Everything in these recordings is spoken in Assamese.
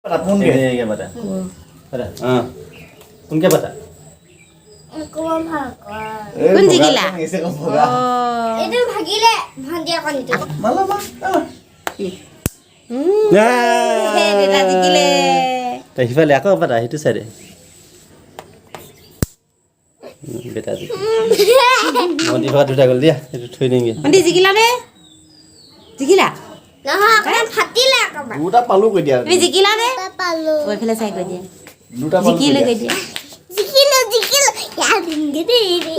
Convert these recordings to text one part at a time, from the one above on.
Ini bata. Bata. Pun क्या bata? Aku mau makan. Kunci gila. Itu bhagile bhandia kan itu. Malah mah. Dia gile. Tapi hifa le aku bata itu sare. Beta di. Mau di bawah udah dia itu training ya. Mandi gila deh. Gila. Nah, kan fatile aku. Duta palu ke dia. Ini gila deh. Palu. Oi phela sai koi dia. Duta palu. Gila koi dia. Zikilo. Ya gede ini.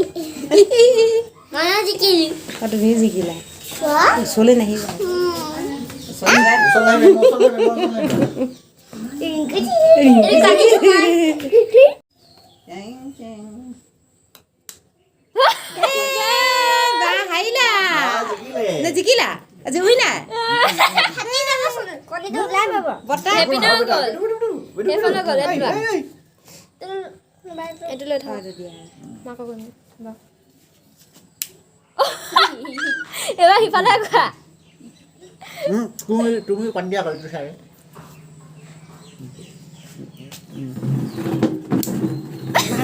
Mana zikilo? Kado ni gila. Wah. Sole nahi. Sole Haila. Na zikila. Aje oi na. Koni tu lai baba. Bota. Happy na gol. Efala gol efala. Itu le tha. Maka gol. Ewa hifala ka. Tumi pandia kalau itu saya.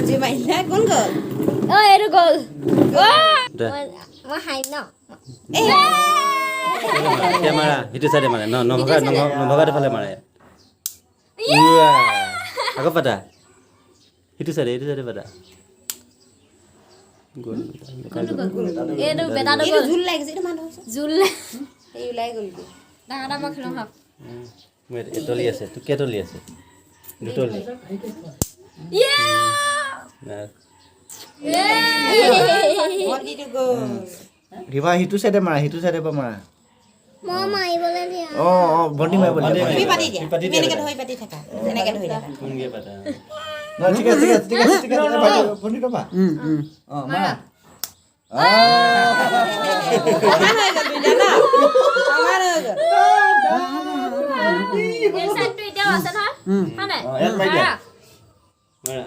Aje maila kon gol. Oh, itu gol. Wah. Udah. Mau hai no. Dia mana? Itu saya mana? No baka de phale mana ya? Iya. Aku pada. Itu saya pada. Gol. Itu beta do Itu gol. zul লাগে যেটা মানুষ Zul. এই ওলাই গল Dangada ma khelo ha. Mer etoli আছে. Tu ketoli আছে. Dutoli. Yeah. Nah. Body to go Riva itu saya ada mana? Mau mai boleh dia. Oh, Bondi mai boleh. তুমি পাতি দিয়া তুমি এনেকে ধৰি পাতি থাকা এনেকে ধৰি থাকা Kunge pada. Nah, tiga. Bondi coba. Oh, mana? সমান হৈ গল দুইটা ন সমান হৈ গল Yang satu dia wasa ha? Mana? Oh, yang mai dia. Mana?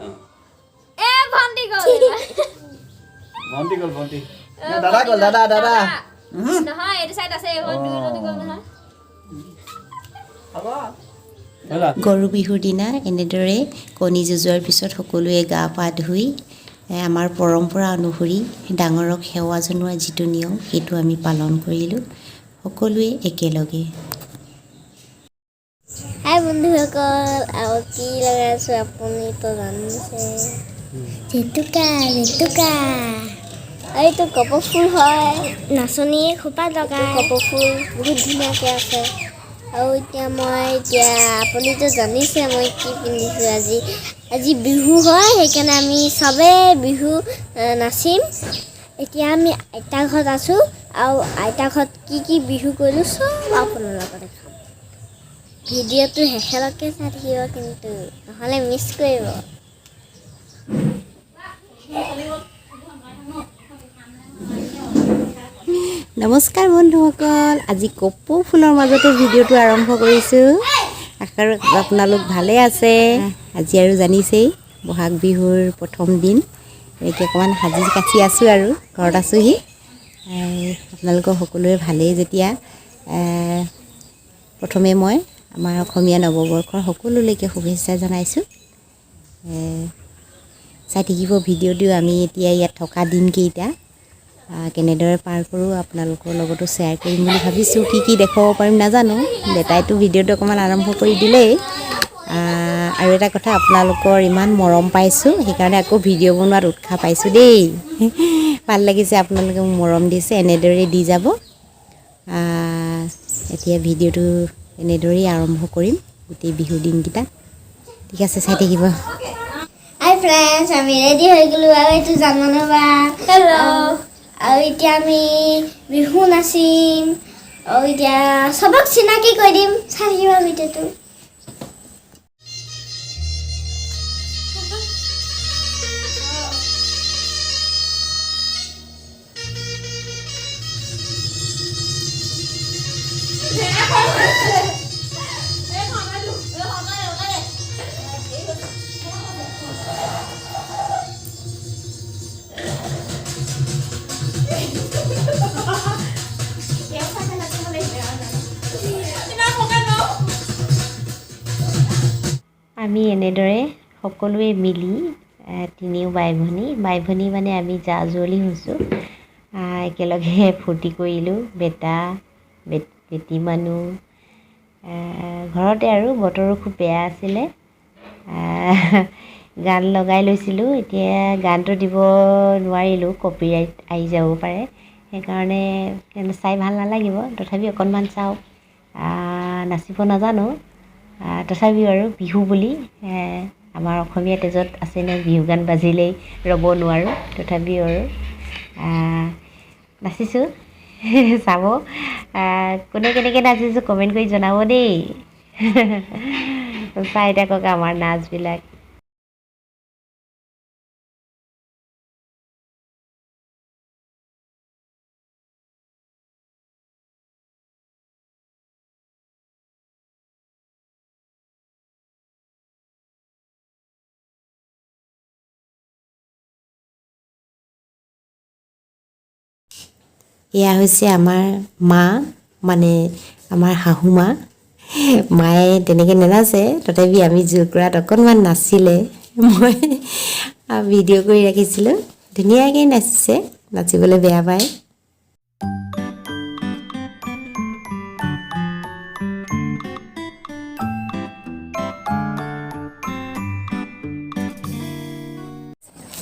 Bhanti gol. Bonti. Dada. Nah, itu saya dah saya dulu tu gol nah. Hala. গৰু বিহুৰ দিনা এনেদৰে কণী যুঁজোৱাৰ পিছত সকলোৱে গা পা ধুই আমাৰ পৰম্পৰা অনুসৰি ডাঙৰক সেৱা জনোৱা যিটো নিয়ম সেইটো আমি পালন কৰিলোঁ সকলোৱে একেলগে Hai বন্ধুসকল আৰু কি লগাইছো আপুনি তো জানিছে জেতুকা এইটো কপৌ ফুল হয় নাচনীয়ে খোপা লগাই কপৌ ফুল বহুত ধুনীয়াকৈ আছে আৰু এতিয়া আপুনিতো জানিছে মই কি পিন্ধিছোঁ আজি বিহু হয় সেইকাৰণে আমি চবে বিহু নাচিম এতিয়া আমি আইতা ঘৰত আছোঁ আৰু আইতা ঘৰত কি বিহু কৰিলোঁ চব আপোনাৰ লগত দেখাম ভিডিঅ'টো শেষলৈকে চাই থাকিব কিন্তু নহ'লে মিছ কৰিব নমস্কাৰ বন্ধুসকল আজি কপৌ ফুলৰ মাজতে ভিডিঅ'টো আৰম্ভ কৰিছোঁ আশা কৰোঁ আপোনালোক ভালে আছে আজি আৰু জানিছেই বহাগ বিহুৰ প্ৰথম দিন এতিয়া অকণমান সাজি কাচি আছোঁ আৰু ঘৰত আছোঁহি আপোনালোকৰ সকলোৰে ভালেই যেতিয়া প্ৰথমে মই আমাৰ অসমীয়া নৱবৰ্ষৰ সকলোলৈকে শুভেচ্ছা জনাইছোঁ চাই থাকিব ভিডিঅ'টো আমি এতিয়া ইয়াত থকা দিনকেইটা কেনেদৰে পাৰ কৰোঁ আপোনালোকৰ লগতো শ্বেয়াৰ কৰিম বুলি ভাবিছোঁ কি দেখুৱাব পাৰিম নাজানো বেটাইতো ভিডিঅ'টো অকণমান আৰম্ভ কৰি দিলেই আৰু এটা কথা আপোনালোকৰ ইমান মৰম পাইছোঁ সেইকাৰণে আকৌ ভিডিঅ' বনোৱাত উৎসাহ পাইছোঁ দেই ভাল লাগিছে আপোনালোকে মোক মৰম দিছে এনেদৰে দি যাব এতিয়া ভিডিঅ'টো এনেদৰেই আৰম্ভ কৰিম গোটেই বিহু দিনকেইটা ঠিক আছে চাই থাকিব হাই ফ্ৰেণ্ডছ আমি ৰেডি হৈ গ'লোঁ আৰু এইটো জানমানবা হেল্ল' আৰু এতিয়া আমি বিহু নাচিম আৰু এতিয়া চবক চিনাকি কৰি দিম চাই থাকিব ভিডিঅ'টো আমি এনেদৰে সকলোৱে মিলি তিনিও বাই ভনী মানে আমি জা জুৱলি হৈছোঁ একেলগে ফূৰ্তি কৰিলোঁ বেটি মানুহ ঘৰতে আৰু বতৰো খুব বেয়া আছিলে গান লগাই লৈছিলোঁ এতিয়া গানটো দিব নোৱাৰিলোঁ কপিৰাইট আহি যাব পাৰে সেইকাৰণে চাই ভাল নালাগিব তথাপি অকণমান চাওক নাচিব নাজানো তথাপিও আৰু বিহু বুলি আমাৰ অসমীয়া তেজত আছে নে বিহু গান বাজিলেই ৰ'ব নোৱাৰোঁ তথাপিও আৰু নাচিছোঁ চাব কোনে কেনেকৈ নাচিছোঁ কমেণ্ট কৰি জনাব দেই চাই থাকক আমাৰ নাচবিলাক এয়া হৈছে আমাৰ মা মানে আমাৰ শাহু মায়ে তেনেকৈ নেনাচে তথাপি আমি জোৰকুৰাত অকণমান নাচিলে মই ভিডিঅ' কৰি ৰাখিছিলোঁ ধুনীয়াকৈ নাচিছে নাচিবলৈ বেয়া পায়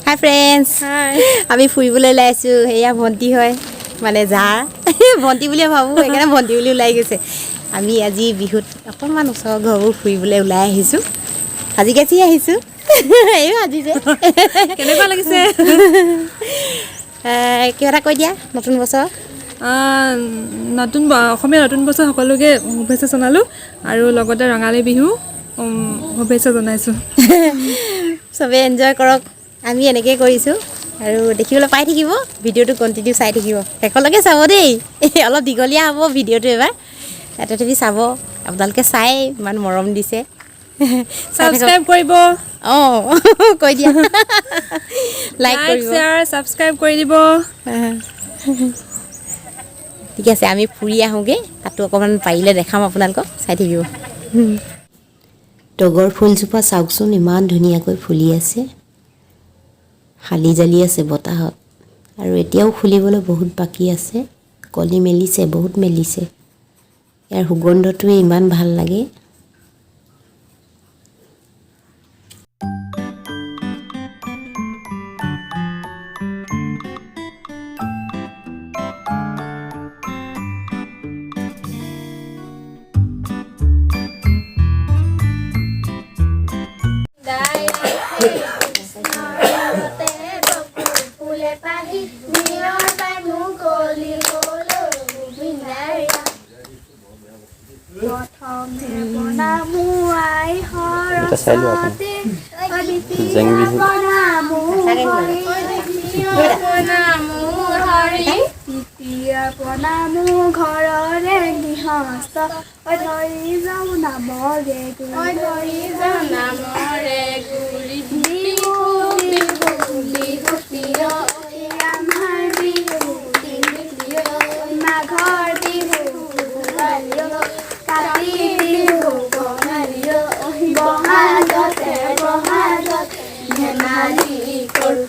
হাই ফ্ৰেণ্ডছ আমি ফুৰিবলৈ ওলাই আছোঁ সেয়া ভণ্টি হয় মানে যাৰ ভণ্টি বুলিয়ে ভাবোঁ সেইকাৰণে ভণ্টি বুলি ওলাই গৈছে আমি আজি বিহুত অকণমান ওচৰৰ ঘৰবোৰ ফুৰিবলৈ ওলাই আহিছোঁ সাজি কাচি আহিছোঁ এই আজি যে কেনেকুৱা লাগিছে কিবা এটা কৈ দিয়া নতুন বছৰ অসমীয়া নতুন বছৰ সকলোকে শুভেচ্ছা জনালোঁ আৰু লগতে ৰঙালী বিহু শুভেচ্ছা জনাইছোঁ চবেই এনজয় কৰক আমি এনেকৈ কৰিছোঁ আৰু দেখিবলৈ পাই থাকিব ভিডিঅ'টো কণ্টিনিউ চাই থাকিব শেষলৈকে চাব দেই অলপ দীঘলীয়া হ'ব ভিডিঅ'টো এবাৰ তথাপি চাব আপোনালোকে চাই ইমান মৰম দিছে ছাবস্ক্ৰাইব কৰিব অঁ কৈ দিয়া লাইক কৰিব শ্বেয়াৰ ছাবস্ক্ৰাইব কৰি দিব ঠিক আছে আমি ফুৰি আহোঁগৈ তাতো অকণমান পাৰিলে দেখাম আপোনালোকক চাই থাকিব তগৰ ফুলজোপা চাওকচোন ইমান ধুনীয়াকৈ ফুলি আছে শালি জালি আছে বতাহত আৰু এতিয়াও ফুলিবলৈ বহুত বাকী আছে কলি মেলিছে বহুত মেলিছে ইয়াৰ সুগন্ধটোৱে ইমান ভাল লাগে এটা চাই লোৱা আপুনি জেং বিহু নামো ঘৰৰে গৃহস্থ ধৰি যাওঁ নামৰে বিহু বিহু প্ৰিয় আমাৰ বিহু মাঘৰ বিহু কাতি বিহু বহাগতে ধেমালি কৰোঁ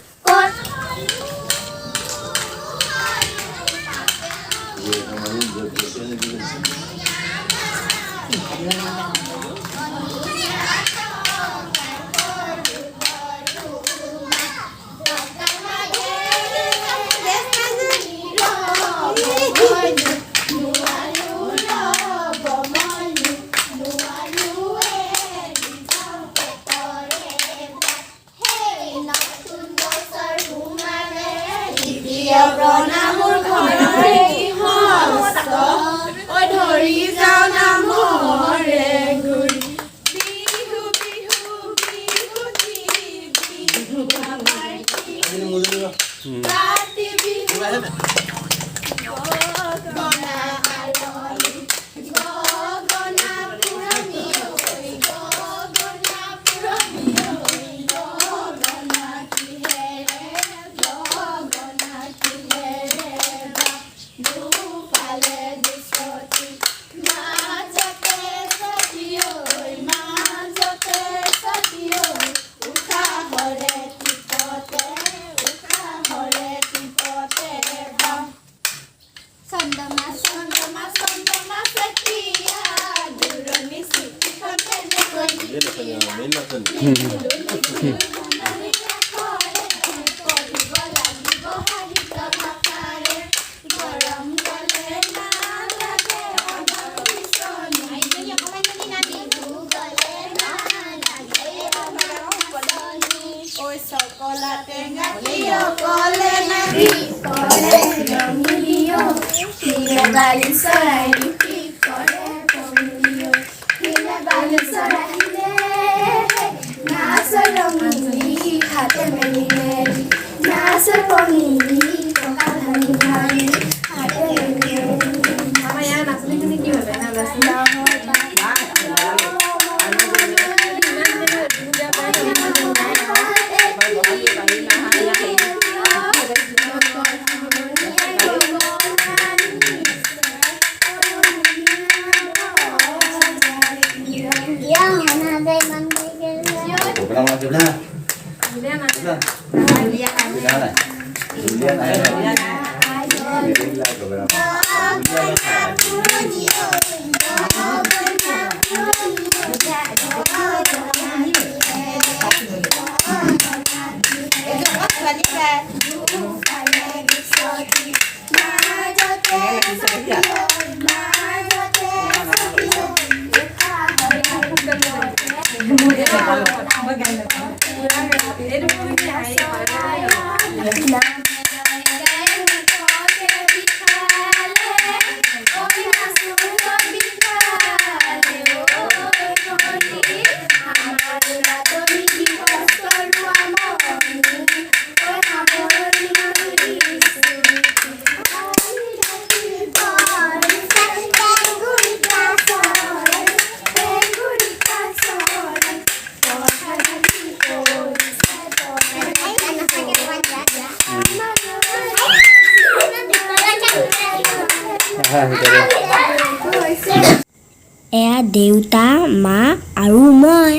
এয়া দেউতা মা আৰু মই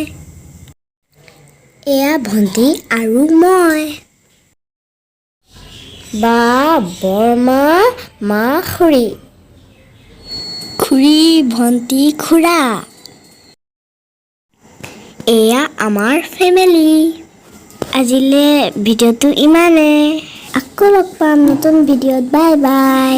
এয়া ভণ্টি আৰু মই বা বৰমা মা খুৰী খুৰী ভণ্টি খুৰা এয়া আমাৰ ফেমিলি আজিলে ভিডিঅ'টো ইমানে আকৌ লগ পাম নতুন ভিডিঅ'ত বাই বাই